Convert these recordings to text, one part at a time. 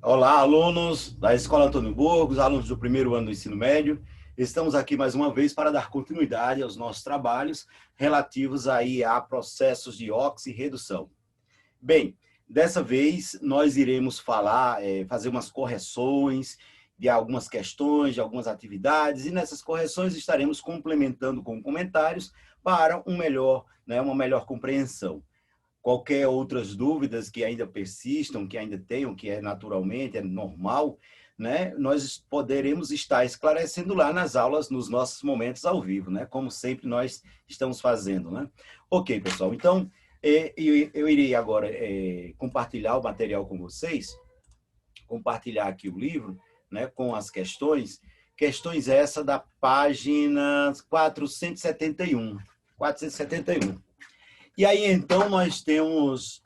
Olá, alunos da Escola Antônio Burgos, alunos do primeiro ano do ensino médio. Estamos aqui mais uma vez para dar continuidade aos nossos trabalhos relativos aí a processos de oxirredução. Bem, dessa vez nós iremos fazer umas correções de algumas questões, de algumas atividades, e nessas correções estaremos complementando com comentários para uma melhor compreensão. Qualquer outras dúvidas que ainda persistam, que ainda tenham, que é naturalmente, é normal, né? Nós poderemos estar esclarecendo lá nas aulas, nos nossos momentos ao vivo, né? Como sempre nós estamos fazendo, né? Ok, pessoal. Então, eu irei agora compartilhar o material com vocês, compartilhar aqui o livro, né? Com as questões. Questões essa da página 471. 471. E aí, então, nós temos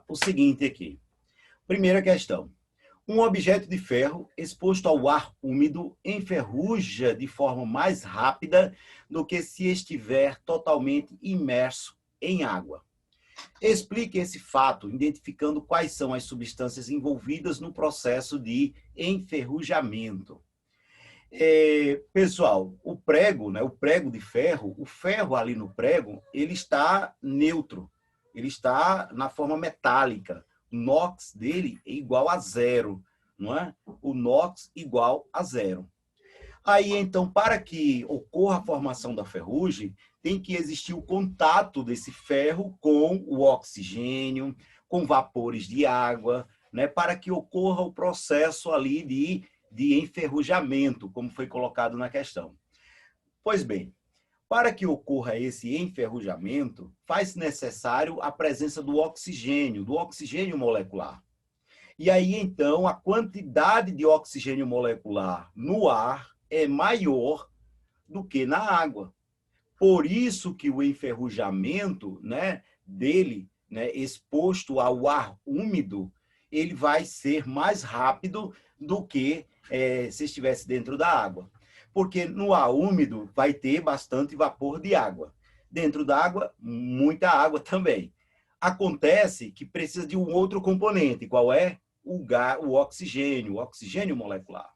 o seguinte aqui. Primeira questão. Um objeto de ferro exposto ao ar úmido enferruja de forma mais rápida do que se estiver totalmente imerso em água. Explique esse fato, identificando quais são as substâncias envolvidas no processo de enferrujamento. Pessoal, o prego, né, o prego de ferro, o ferro ali no prego, ele está neutro, ele está na forma metálica. O NOx dele é igual a zero, não é? O NOx igual a zero. Aí, então, para que ocorra a formação da ferrugem, tem que existir o contato desse ferro com o oxigênio, com vapores de água, né, para que ocorra o processo ali de enferrujamento, como foi colocado na questão. Pois bem, para que ocorra esse enferrujamento, faz necessário a presença do oxigênio molecular. E aí, então, a quantidade de oxigênio molecular no ar é maior do que na água. Por isso que o enferrujamento, né, dele, né, exposto ao ar úmido, ele vai ser mais rápido do que se estivesse dentro da água. Porque no ar úmido vai ter bastante vapor de água. Dentro da água, muita água também. Acontece que precisa de um outro componente. Qual é? O oxigênio molecular.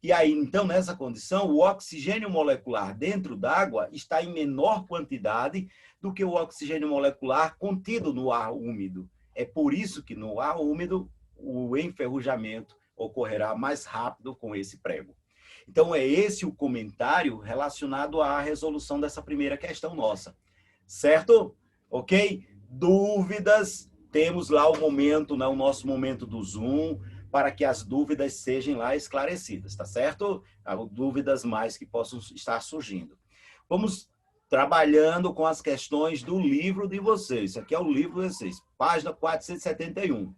E aí, então, nessa condição, o oxigênio molecular dentro d'água está em menor quantidade do que o oxigênio molecular contido no ar úmido. É por isso que no ar úmido o enferrujamento ocorrerá mais rápido com esse prego. Então, é esse o comentário relacionado à resolução dessa primeira questão nossa. Certo? Ok? Dúvidas? Temos lá o momento, né, o nosso momento do Zoom, para que as dúvidas sejam lá esclarecidas, tá certo? Dúvidas mais que possam estar surgindo. Vamos trabalhando com as questões do livro de vocês. Isso aqui é o livro de vocês, página 471.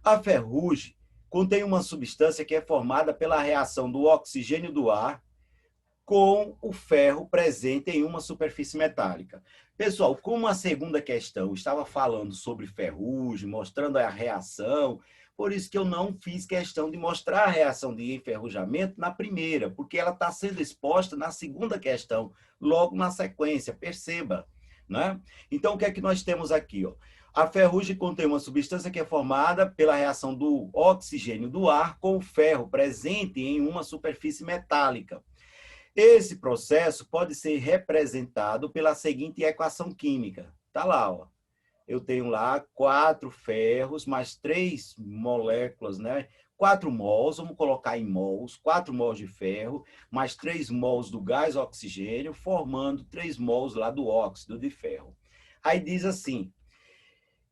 A ferrugem contém uma substância que é formada pela reação do oxigênio do ar com o ferro presente em uma superfície metálica. Pessoal, como a segunda questão estava falando sobre ferrugem, mostrando a reação, por isso que eu não fiz questão de mostrar a reação de enferrujamento na primeira, porque ela está sendo exposta na segunda questão, logo na sequência, perceba. Né? Então, o que é que nós temos aqui? Ó? A ferrugem contém uma substância que é formada pela reação do oxigênio do ar com o ferro presente em uma superfície metálica. Esse processo pode ser representado pela seguinte equação química. Está lá, ó. Eu tenho lá 4 ferros mais 3 moléculas, né? 4 mols, vamos colocar em mols, 4 mols de ferro, mais 3 mols do gás oxigênio, formando 3 mols lá do óxido de ferro. Aí diz assim,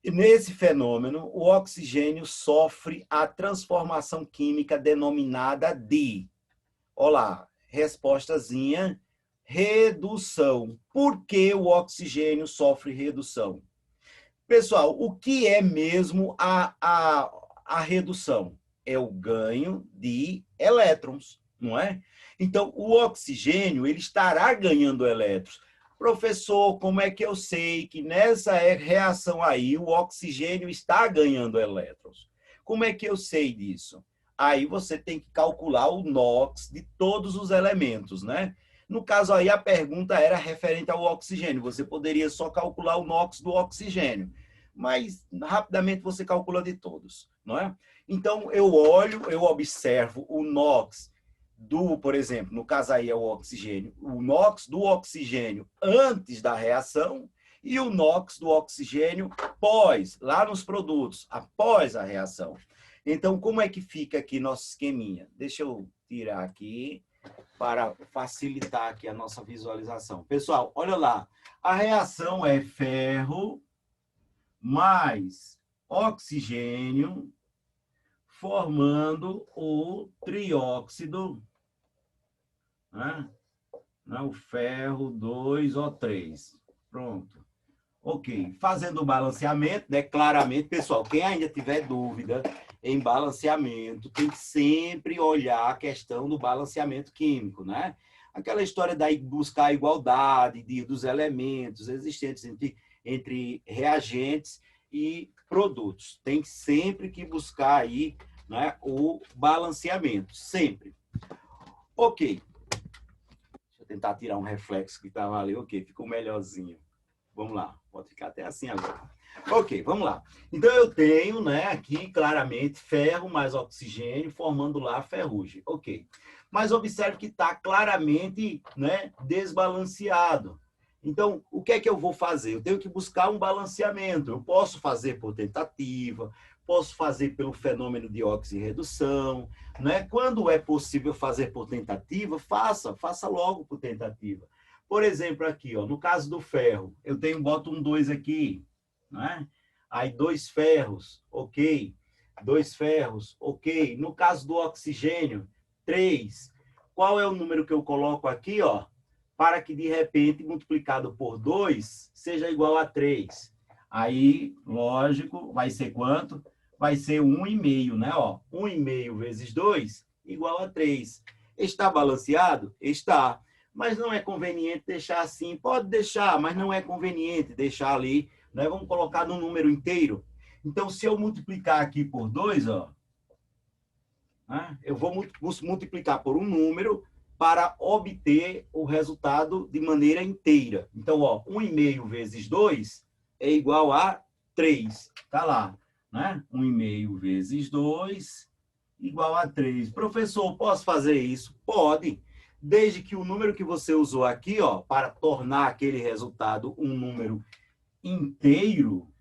nesse fenômeno, o oxigênio sofre a transformação química denominada de, olá, respostazinha, redução. Por que o oxigênio sofre redução? Pessoal, o que é mesmo a redução? É o ganho de elétrons, não é? Então, o oxigênio ele estará ganhando elétrons. Professor, como é que eu sei que nessa reação aí o oxigênio está ganhando elétrons? Como é que eu sei disso? Aí você tem que calcular o NOx de todos os elementos, né? No caso aí, a pergunta era referente ao oxigênio. Você poderia só calcular o NOx do oxigênio, mas rapidamente você calcula de todos. não é? Então, eu olho, eu observo o NOx por exemplo, no caso aí é o oxigênio, o NOx do oxigênio antes da reação e o NOx do oxigênio lá nos produtos, após a reação. Então, como é que fica aqui nosso esqueminha? Deixa eu tirar aqui para facilitar aqui a nossa visualização. Pessoal, olha lá. A reação é ferro mais oxigênio formando o trióxido, né? O ferro 2O3. Pronto. Ok. Fazendo o balanceamento, né? Claramente, pessoal, quem ainda tiver dúvida em balanceamento, tem que sempre olhar a questão do balanceamento químico, né? Aquela história de buscar a igualdade dos elementos existentes entre reagentes e produtos. Tem sempre que buscar aí, né, o balanceamento, sempre. Ok. Deixa eu tentar tirar um reflexo que estava ali. Ok, ficou melhorzinho. Vamos lá, pode ficar até assim agora. Ok, vamos lá. Então, eu tenho, né, aqui claramente ferro mais oxigênio formando lá a ferrugem. Ok. Mas observe que está claramente, né, desbalanceado. Então, o que é que eu vou fazer? Eu tenho que buscar um balanceamento. Eu posso fazer por tentativa, posso fazer pelo fenômeno de oxirredução, né? Quando é possível fazer por tentativa, faça logo por tentativa. Por exemplo, aqui, ó, no caso do ferro, eu boto um 2 aqui, né? Aí 2 ferros, ok. 2 ferros, ok. No caso do oxigênio, 3. Qual é o número que eu coloco aqui, ó? Para que, de repente, multiplicado por 2, seja igual a 3. Aí, lógico, vai ser quanto? Vai ser 1,5, né? 1,5 vezes 2 igual a 3. Está balanceado? Está. Mas não é conveniente deixar assim. Pode deixar, mas não é conveniente deixar ali, né? Vamos colocar no número inteiro. Então, se eu multiplicar aqui por 2, ó, né? Eu vou multiplicar por um número para obter o resultado de maneira inteira. Então, ó, 1,5 vezes 2 é igual a 3. Está lá, né? 1,5 vezes 2 igual a 3. Professor, posso fazer isso? Pode. Desde que o número que você usou aqui, ó, para tornar aquele resultado um número inteiro,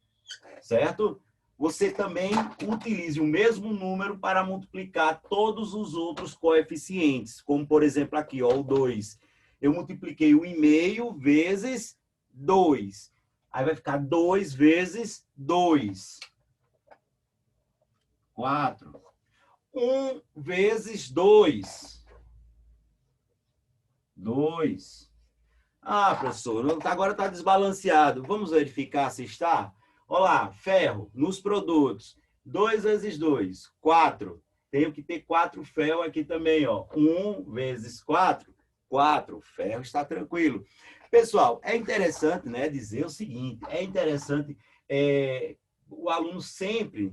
certo? Você também utilize o mesmo número para multiplicar todos os outros coeficientes, como, por exemplo, aqui, ó, o 2. Eu multipliquei o 1,5 vezes 2. Aí vai ficar 2 vezes 2. 4. 1 vezes 2. 2. Ah, professor, agora está desbalanceado. Vamos verificar se está? Olha lá, ferro nos produtos. 2 vezes 2, 4. Tenho que ter 4 ferro aqui também, ó. 1 vezes 4, 4. Ferro está tranquilo. Pessoal, é interessante, né, dizer o seguinte, é interessante o aluno sempre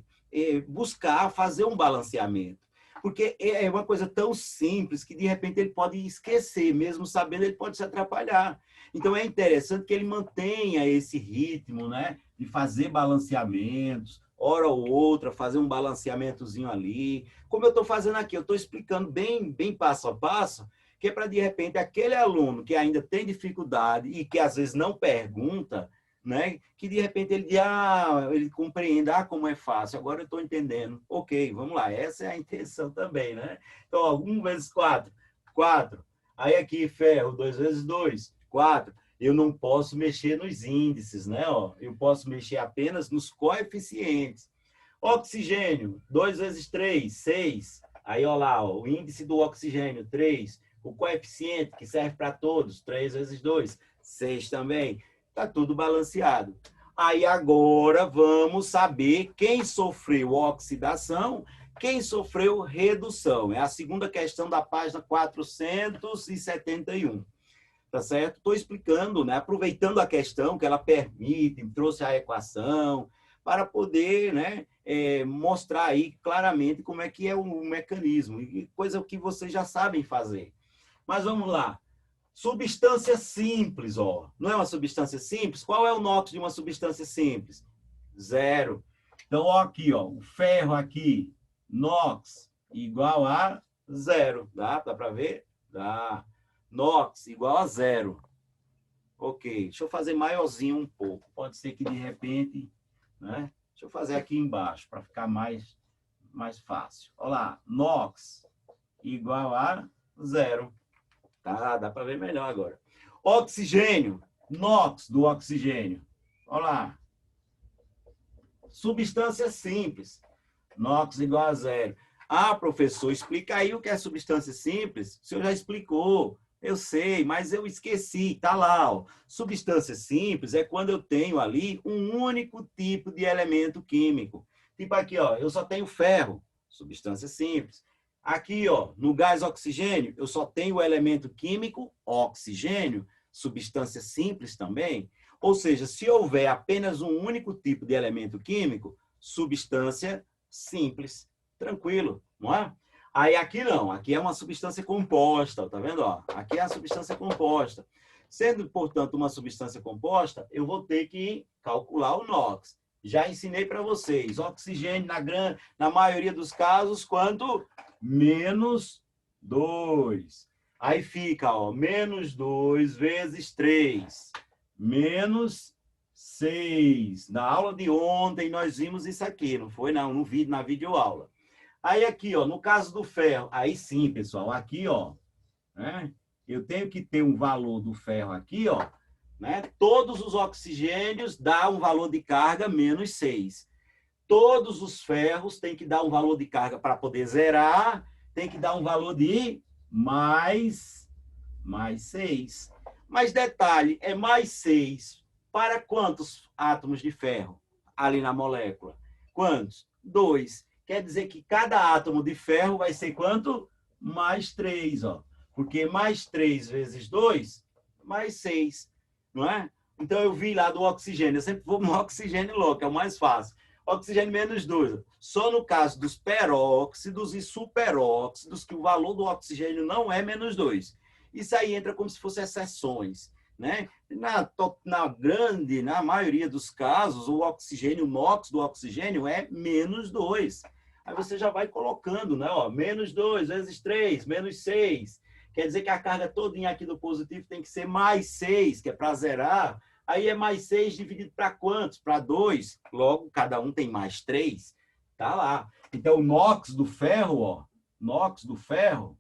buscar fazer um balanceamento. Porque é uma coisa tão simples que, de repente, ele pode esquecer, mesmo sabendo, ele pode se atrapalhar. Então, é interessante que ele mantenha esse ritmo, né, de fazer balanceamentos, hora ou outra, fazer um balanceamentozinho ali. Como eu estou fazendo aqui, eu estou explicando bem passo a passo, que é para, de repente, aquele aluno que ainda tem dificuldade e que, às vezes, não pergunta, né? Que de repente ele compreenda como é fácil, agora eu estou entendendo. Ok, vamos lá, essa é a intenção também, né? Então, ó, 1 vezes 4, 4. Aí aqui, ferro, 2 vezes 2, 4. Eu não posso mexer nos índices, né? Ó, eu posso mexer apenas nos coeficientes. Oxigênio, 2 vezes 3, 6. Aí, ó lá, ó, o índice do oxigênio, 3. O coeficiente, que serve para todos, 3 vezes 2, 6 também. Está tudo balanceado. Aí agora vamos saber quem sofreu oxidação, quem sofreu redução. É a segunda questão da página 471. Tá certo? Estou explicando, né? Aproveitando a questão que ela permite, trouxe a equação, para poder, né, mostrar aí claramente como é que é o mecanismo, coisa que vocês já sabem fazer. Mas vamos lá. Substância simples, ó. Não é uma substância simples? Qual é o NOx de uma substância simples? 0. Então, ó, aqui, ó, o ferro aqui, NOx, igual a 0. Dá para ver? Dá. NOx igual a 0. Ok, deixa eu fazer maiorzinho um pouco. Pode ser que de repente, né? Deixa eu fazer aqui embaixo para ficar mais fácil. Olha lá, NOx igual a 0. Tá, dá para ver melhor agora. Oxigênio, NOx do oxigênio. Olha lá. Substância simples, NOx igual a 0. Ah, professor, explica aí o que é substância simples. O senhor já explicou. Eu sei, mas eu esqueci. Tá lá, ó. Substância simples é quando eu tenho ali um único tipo de elemento químico. Tipo aqui, ó, eu só tenho ferro, substância simples. Aqui, ó, no gás oxigênio, eu só tenho o elemento químico oxigênio, substância simples também. Ou seja, se houver apenas um único tipo de elemento químico, substância simples. Tranquilo, não é? Aí aqui não, aqui é uma substância composta, tá vendo? Ó, aqui é a substância composta. Sendo, portanto, uma substância composta, eu vou ter que calcular o NOx. Já ensinei para vocês, oxigênio na maioria dos casos, quanto? Menos 2. Aí fica, ó, menos 2 vezes 3, menos 6. Na aula de ontem nós vimos isso aqui, não foi? Não, no vídeo, na videoaula. Aí aqui, ó, no caso do ferro, aí sim, pessoal, aqui, ó, né? Eu tenho que ter um valor do ferro aqui, ó, né? Todos os oxigênios dão um valor de carga menos 6. Todos os ferros têm que dar um valor de carga para poder zerar, tem que dar um valor de mais 6. Mas detalhe, é mais 6 para quantos átomos de ferro ali na molécula? Quantos? 2. Quer dizer que cada átomo de ferro vai ser quanto? Mais 3, ó. Porque mais 3 vezes 2, mais 6, não é? Então eu vi lá do oxigênio, eu sempre vou no oxigênio logo, que é o mais fácil. Oxigênio menos 2. Só no caso dos peróxidos e superóxidos, que o valor do oxigênio não é menos 2. Isso aí entra como se fossem exceções, né? Na maioria dos casos, o oxigênio, o NOx do oxigênio é menos 2. Aí você já vai colocando, né? Ó, menos 2 vezes 3, menos 6. Quer dizer que a carga todinha aqui do positivo tem que ser mais 6, que é para zerar. Aí é mais 6 dividido para quantos? Para 2. Logo, cada um tem mais 3. Tá lá. Então, o NOx do ferro, ó, NOx do ferro,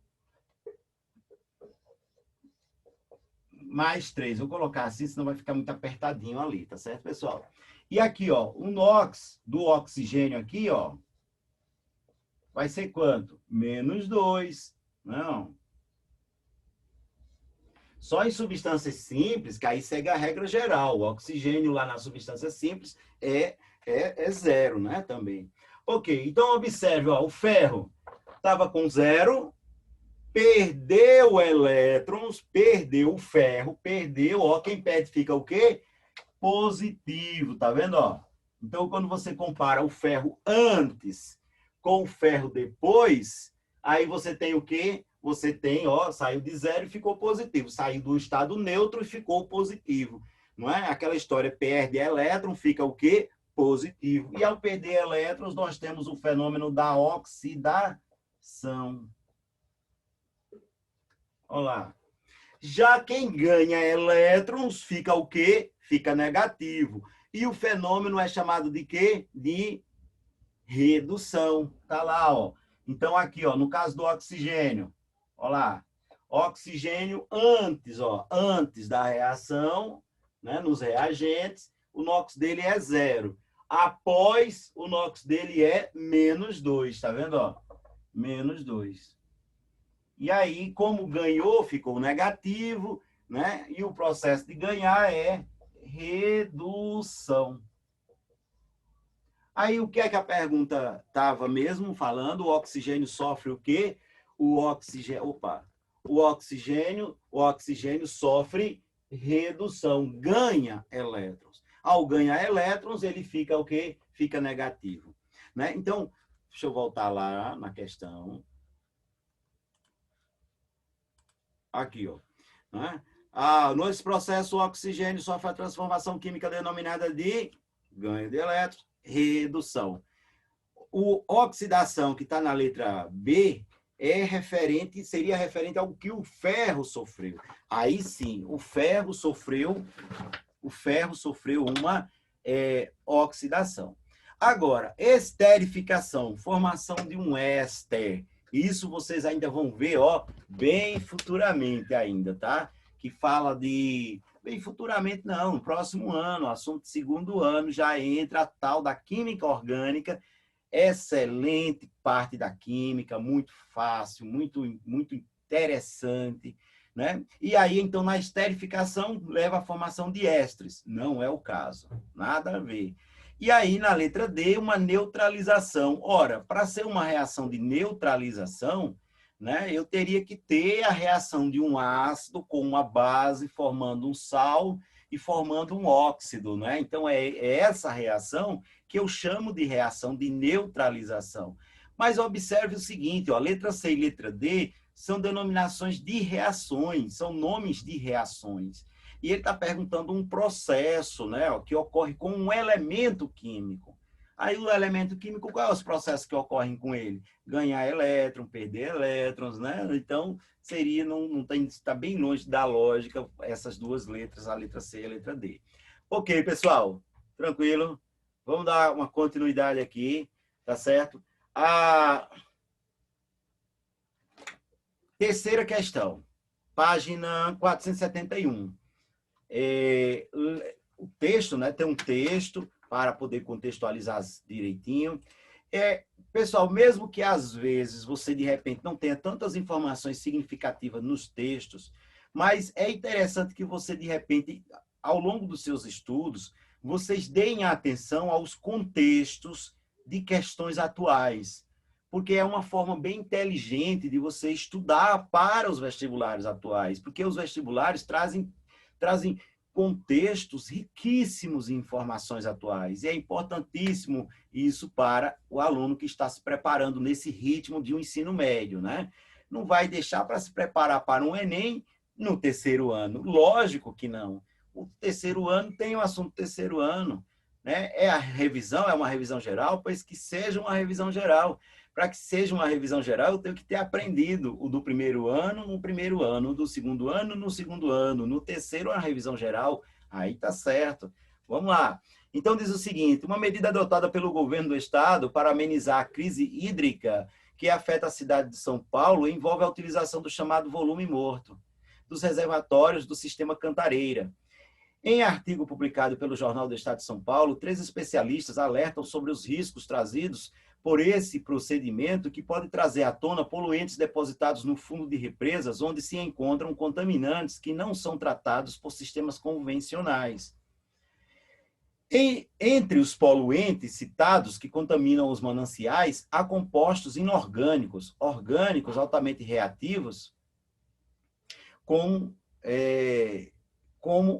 mais 3. Vou colocar assim, senão vai ficar muito apertadinho ali, tá certo, pessoal? E aqui, ó, o NOx do oxigênio aqui, ó, vai ser quanto? Menos 2. Não. Só em substâncias simples, que aí segue a regra geral. O oxigênio lá na substância simples é 0, né? Também. Ok, então observe, ó, o ferro estava com 0, perdeu elétrons, perdeu o ferro, perdeu, ó, quem perde fica o quê? Positivo, tá vendo, ó? Então, quando você compara o ferro antes com o ferro depois, aí você tem o quê? Você tem, ó, saiu de 0 e ficou positivo, saiu do estado neutro e ficou positivo, não é? Aquela história, perde elétron, fica o quê? Positivo. E ao perder elétrons, nós temos o fenômeno da oxidação. Olha lá. Já quem ganha elétrons fica o quê? Fica negativo. E o fenômeno é chamado de quê? De redução. Tá lá, ó. Então aqui, ó, no caso do oxigênio, ó lá, oxigênio antes, ó, antes da reação, né, nos reagentes, o NOx dele é 0. Após, o NOx dele é menos 2, tá vendo, ó? Menos 2. E aí, como ganhou, ficou negativo, né? E o processo de ganhar é redução. Aí, o que é que a pergunta estava mesmo falando? O oxigênio sofre o quê? O oxigênio sofre redução, ganha elétrons. Ao ganhar elétrons, ele fica o quê? Fica negativo, né? Então, deixa eu voltar lá na questão. Aqui, ó. Né? Nesse processo, o oxigênio sofre a transformação química denominada de ganho de elétrons. redução. O oxidação, que está na letra B, seria referente ao que o ferro sofreu. Aí sim, o ferro sofreu uma oxidação. Agora, esterificação, formação de um éster. Isso vocês ainda vão ver, ó, bem futuramente ainda, tá? Que fala de... Bem futuramente não, no próximo ano, assunto de segundo ano, já entra a tal da química orgânica, excelente parte da química, muito fácil, muito interessante, né? E aí, então, na esterificação, leva à formação de ésteres. Não é o caso, nada a ver. E aí, na letra D, uma neutralização. Ora, para ser uma reação de neutralização, né, eu teria que ter a reação de um ácido com uma base, formando um sal e formando um óxido, né? Então, é essa reação que eu chamo de reação de neutralização. Mas observe o seguinte, ó, letra C e letra D são denominações de reações, são nomes de reações. E ele está perguntando um processo, né, que ocorre com um elemento químico. Aí o elemento químico, quais são os processos que ocorrem com ele? Ganhar elétron, perder elétrons, né? Então, seria, não tem, está bem longe da lógica essas duas letras, a letra C e a letra D. Ok, pessoal, tranquilo? Vamos dar uma continuidade aqui, tá certo? A terceira questão, página 471. O texto, né? Tem um texto para poder contextualizar direitinho. Pessoal, mesmo que às vezes você de repente não tenha tantas informações significativas nos textos, mas é interessante que você de repente, ao longo dos seus estudos, vocês deem atenção aos contextos de questões atuais, porque é uma forma bem inteligente de você estudar para os vestibulares atuais, porque os vestibulares trazem contextos riquíssimos em informações atuais. E é importantíssimo isso para o aluno que está se preparando nesse ritmo de um ensino médio, né? Não vai deixar para se preparar para um Enem no terceiro ano. Lógico que não. O terceiro ano tem o assunto terceiro ano, né? É uma revisão geral, pois que seja uma revisão geral. Para que seja uma revisão geral, eu tenho que ter aprendido o do primeiro ano no primeiro ano, o do segundo ano no segundo ano, no terceiro uma revisão geral, aí tá certo. Vamos lá. Então diz o seguinte, uma medida adotada pelo governo do estado para amenizar a crise hídrica que afeta a cidade de São Paulo envolve a utilização do chamado volume morto dos reservatórios do sistema Cantareira. Em artigo publicado pelo Jornal do Estado de São Paulo, 3 especialistas alertam sobre os riscos trazidos por esse procedimento que pode trazer à tona poluentes depositados no fundo de represas, onde se encontram contaminantes que não são tratados por sistemas convencionais. Entre os poluentes citados que contaminam os mananciais, há compostos inorgânicos, orgânicos altamente reativos, como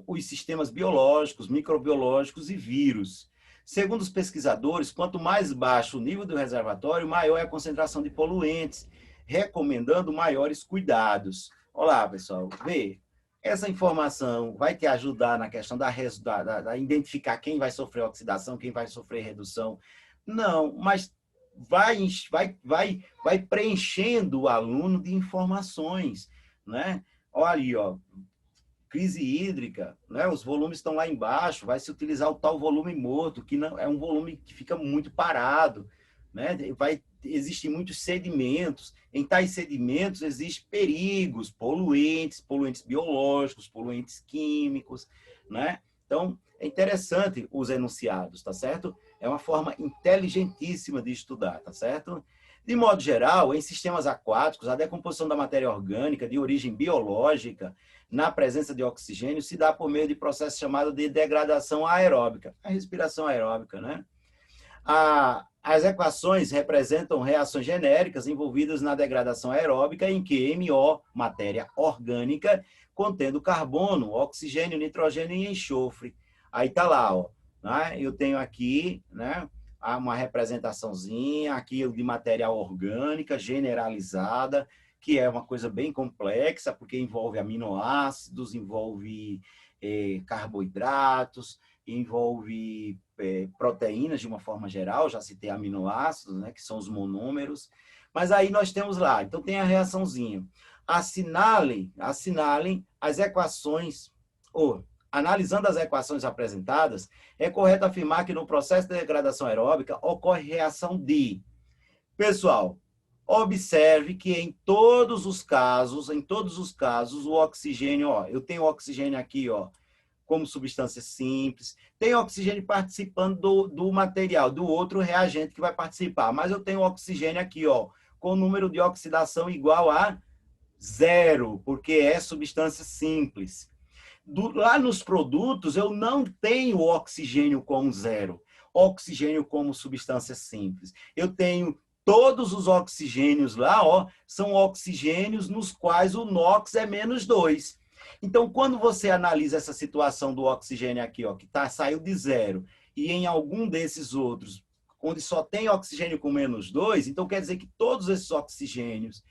os sistemas biológicos, microbiológicos e vírus. Segundo os pesquisadores, quanto mais baixo o nível do reservatório, maior é a concentração de poluentes, recomendando maiores cuidados. Olá, pessoal. Vê, essa informação vai te ajudar na questão da identificar quem vai sofrer oxidação, quem vai sofrer redução. Não, mas vai preenchendo o aluno de informações, né? Olha aí, ó, crise hídrica, né? Os volumes estão lá embaixo, vai se utilizar o tal volume morto, que não é um volume que fica muito parado, né? Existem muitos sedimentos, em tais sedimentos existem perigos, poluentes biológicos, poluentes químicos, né? Então, é interessante os enunciados, tá certo? É uma forma inteligentíssima de estudar, tá certo? De modo geral, em sistemas aquáticos, a decomposição da matéria orgânica de origem biológica na presença de oxigênio se dá por meio de processo chamado de degradação aeróbica, a respiração aeróbica, né? As equações representam reações genéricas envolvidas na degradação aeróbica em que MO, matéria orgânica, contendo carbono, oxigênio, nitrogênio e enxofre. Aí está lá, ó, né? Eu tenho aqui, né, uma representaçãozinha aqui de matéria orgânica generalizada, que é uma coisa bem complexa, porque envolve aminoácidos, envolve carboidratos, envolve proteínas de uma forma geral, já citei aminoácidos, né, que são os monômeros, mas aí nós temos lá, então tem a reaçãozinha. Assinalem as equações, ou analisando as equações apresentadas, é correto afirmar que no processo de degradação aeróbica ocorre reação de... Pessoal, observe que em todos os casos, o oxigênio, ó, eu tenho oxigênio aqui, ó, como substância simples, tem oxigênio participando do material, do outro reagente que vai participar, mas eu tenho oxigênio aqui, ó, com número de oxidação igual a 0, porque é substância simples. Lá nos produtos, eu não tenho oxigênio com 0, oxigênio como substância simples. Eu tenho todos os oxigênios lá, ó, são oxigênios nos quais o NOx é -2. Então, quando você analisa essa situação do oxigênio aqui, ó, que saiu de 0, e em algum desses outros, onde só tem oxigênio com -2, então quer dizer que todos esses oxigênios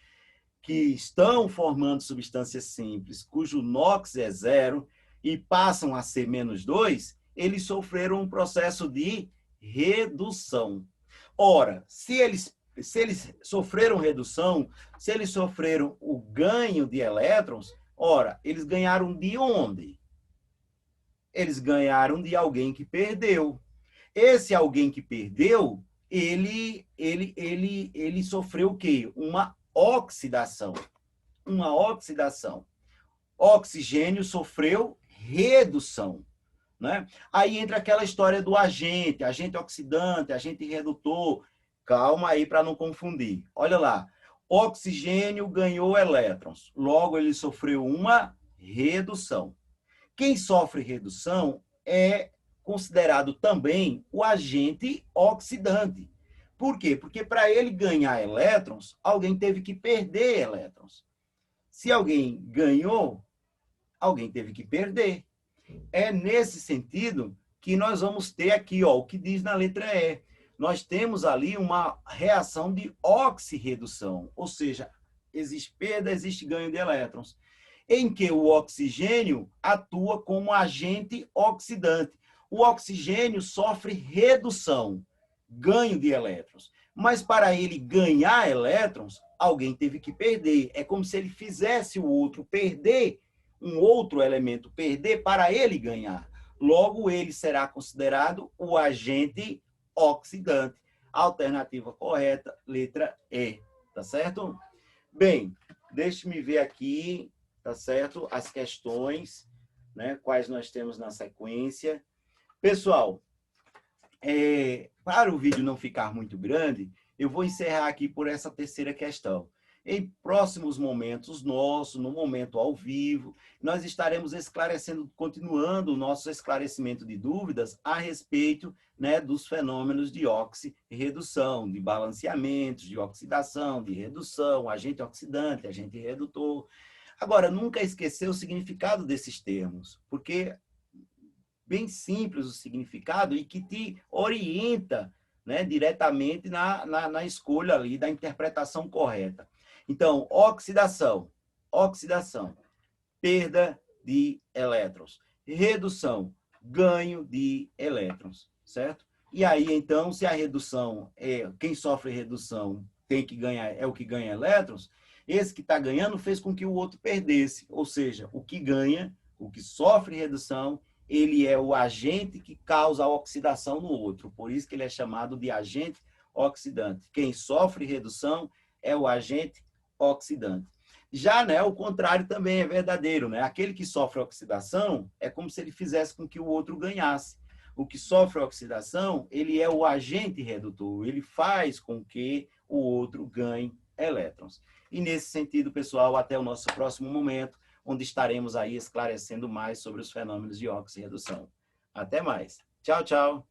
que estão formando substâncias simples, cujo NOx é 0, e passam a ser -2, eles sofreram um processo de redução. Ora, se eles sofreram redução, se eles sofreram o ganho de elétrons, ora, eles ganharam de onde? Eles ganharam de alguém que perdeu. Esse alguém que perdeu, ele sofreu o quê? Uma oxidação. Uma oxidação. Oxigênio sofreu redução. Né? Aí entra aquela história do agente oxidante, agente redutor. Calma aí para não confundir. Olha lá, oxigênio ganhou elétrons, logo ele sofreu uma redução. Quem sofre redução é considerado também o agente oxidante. Por quê? Porque para ele ganhar elétrons, alguém teve que perder elétrons. Se alguém ganhou, alguém teve que perder. É nesse sentido que nós vamos ter aqui, ó, o que diz na letra E. Nós temos ali uma reação de oxirredução, ou seja, existe perda, existe ganho de elétrons, em que o oxigênio atua como agente oxidante. O oxigênio sofre redução, ganho de elétrons, mas para ele ganhar elétrons, alguém teve que perder. É como se ele fizesse o outro perder, um outro elemento perder para ele ganhar. Logo, ele será considerado o agente oxidante. Alternativa correta, letra E, tá certo? Bem, deixe-me ver aqui, tá certo? As questões, né? Quais nós temos na sequência. Pessoal, para o vídeo não ficar muito grande, eu vou encerrar aqui por essa terceira questão. Em próximos momentos nossos, no momento ao vivo, nós estaremos esclarecendo, continuando o nosso esclarecimento de dúvidas a respeito, né, dos fenômenos de oxirredução, de balanceamentos, de oxidação, de redução, agente oxidante, agente redutor. Agora, nunca esquecer o significado desses termos, porque bem simples o significado e que te orienta, né, diretamente na escolha ali da interpretação correta. Então, oxidação, perda de elétrons. Redução, ganho de elétrons, certo? E aí, então, se a redução quem sofre redução tem que ganhar, é o que ganha elétrons, esse que está ganhando fez com que o outro perdesse. Ou seja, o que ganha, o que sofre redução, ele é o agente que causa a oxidação no outro. Por isso que ele é chamado de agente oxidante. Quem sofre redução é o agente oxidante. Já, né, o contrário também é verdadeiro, né? Aquele que sofre oxidação é como se ele fizesse com que o outro ganhasse. O que sofre oxidação, ele é o agente redutor, ele faz com que o outro ganhe elétrons. E nesse sentido, pessoal, até o nosso próximo momento, onde estaremos aí esclarecendo mais sobre os fenômenos de oxirredução. Até mais. Tchau, tchau.